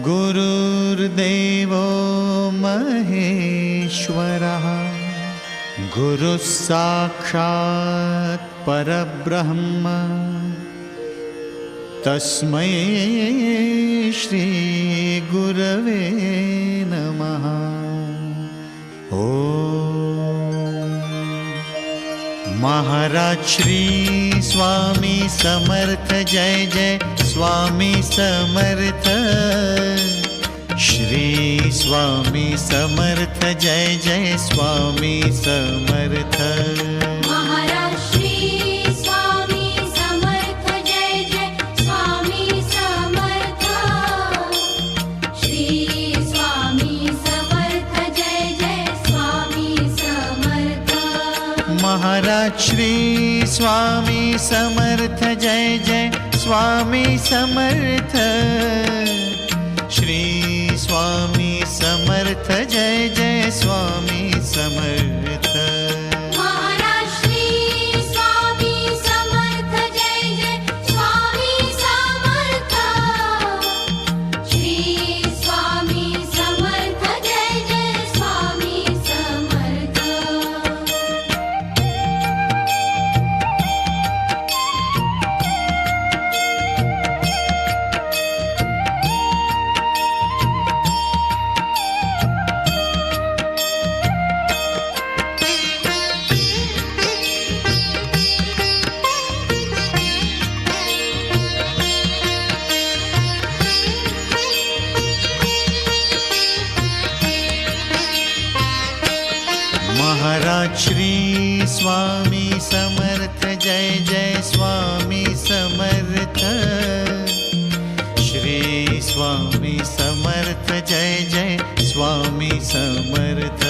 गुरुर्देवो महेश्वरः गुरुः साक्षात् परब्रह्म तस्मै श्री गुरवे नमः। महाराज श्री स्वामी समर्थ जय जय स्वामी समर्थ। श्री स्वामी समर्थ जय जय स्वामी समर्थ। महाराज श्री स्वामी समर्थ जय जय स्वामी समर्थ। श्री स्वामी समर्थ जय जय स्वामी समर्थ। महाराज श्री स्वामी समर्थ जय जय स्वामी समर्थ। श्री स्वामी समर्थ जय जय स्वामी समर्थ। महाराज श्री स्वामी समर्थ जय जय स्वामी समर्थ। श्री स्वामी समर्थ जय जय स्वामी समर्थ। महाराज श्री स्वामी समर्थ जय जय स्वामी समर्थ। श्री स्वामी समर्थ जय जय स्वामी समर्थ।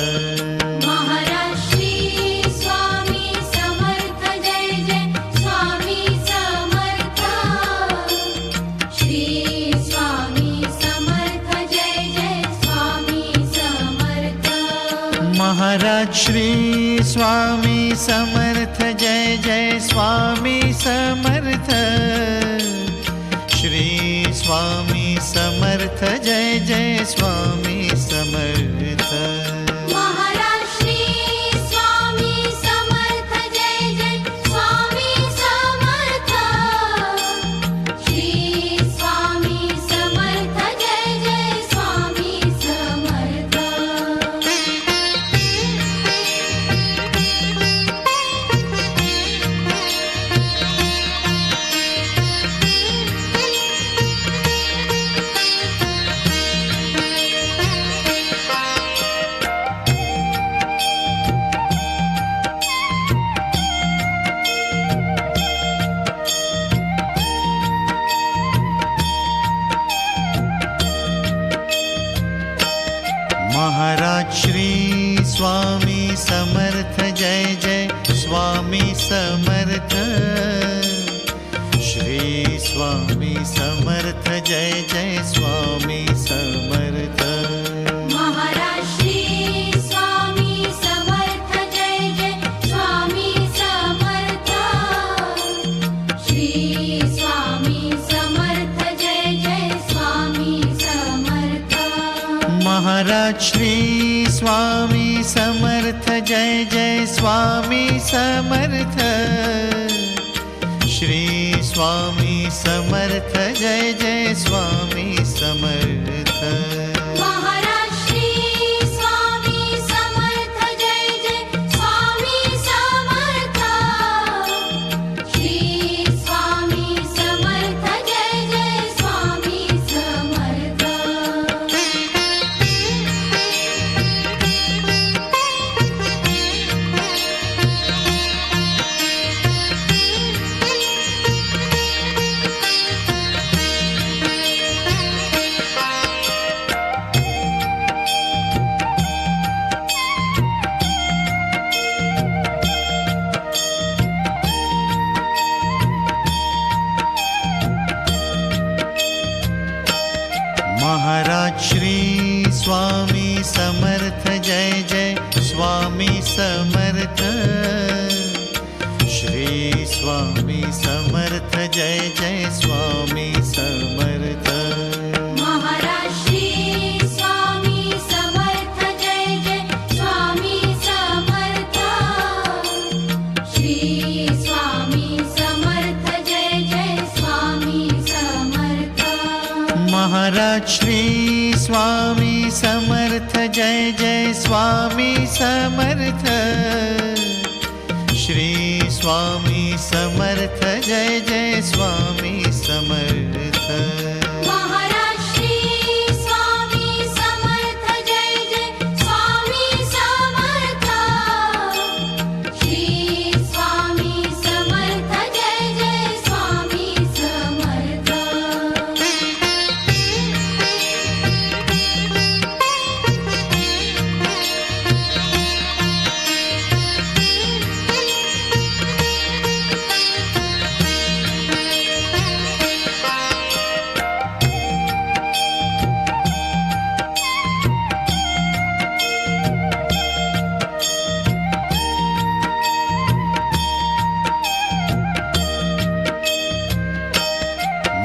महाराज श्री स्वामी समर्थ जय जय स्वामी समर्थ। श्री स्वामी समर्थ जय जय स्वामी समर्थ। महाराज श्री स्वामी समर्थ जय जय स्वामी समर्थ। श्री स्वामी समर्थ जय जय स्वामी समर्थ। महाराज श्री स्वामी समर्थ जय जय स्वामी समर्थ। श्री स्वामी समर्थ जय जय स्वामी समर्थ। महाराज श्री स्वामी समर्थ जय जय स्वामी समर्थ। श्री स्वामी समर्थ जय जय स्वामी समर्थ। महाराज श्री स्वामी समर्थ जय जय स्वामी समर्थ। श्री स्वामी समर्थ जय जय स्वामी समर्थ। महाराज श्री स्वामी समर्थ जय जय स्वामी समर्थ। श्री स्वामी समर्थ जय जय स्वामी समर्थ। महाराज श्री स्वामी समर्थ जय जय स्वामी समर्थ। श्री स्वामी समर्थ जय जय स्वामी समर्थ। महाराज श्री स्वामी समर्थ जय जय स्वामी समर्थ। श्री स्वामी समर्थ जय जय स्वामी समर्थ। महाराज महाराज श्री स्वामी समर्थ जय जय स्वामी समर्थ श्री स्वामी समर्थ जय जय स्वामी समर्थ महाराज श्री स्वामी समर्थ जय जय स्वामी समर्थ श्री स्वामी समर्थ जय जय स्वामी समर्थ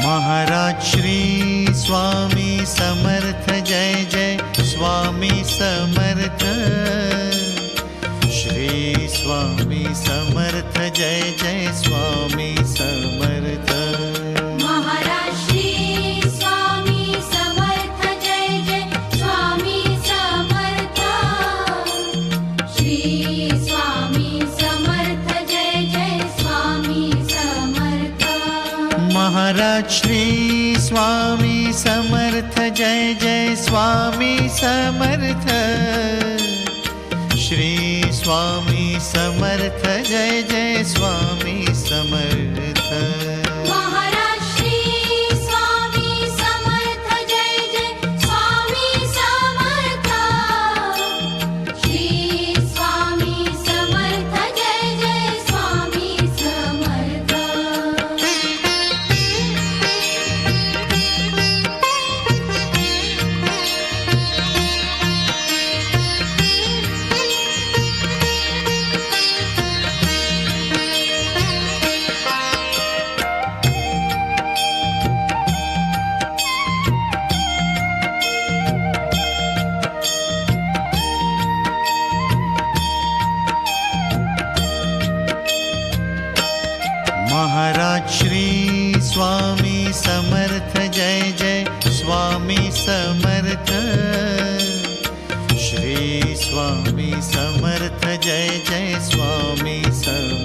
महाराज श्री स्वामी समर्थ जय जय स्वामी समर्थ श्री स्वामी समर्थ जय जय स्वामी समर्थ महाराज श्री स्वामी समर्थ जय जय स्वामी समर्थ श्री स्वामी समर्थ जय जय स्वामी समर्थ महाराज श्री स्वामी समर्थ जय जय स्वामी समर्थ श्री स्वामी समर्थ जय जय स्वामी समर्थ महाराज श्री स्वामी समर्थ जय जय स्वामी समर्थ श्री स्वामी समर्थ जय जय स्वामी समर्थ महाराज श्री स्वामी समर्थ जय जय स्वामी समर्थ श्री स्वामी समर्थ जय जय स्वामी समर्थ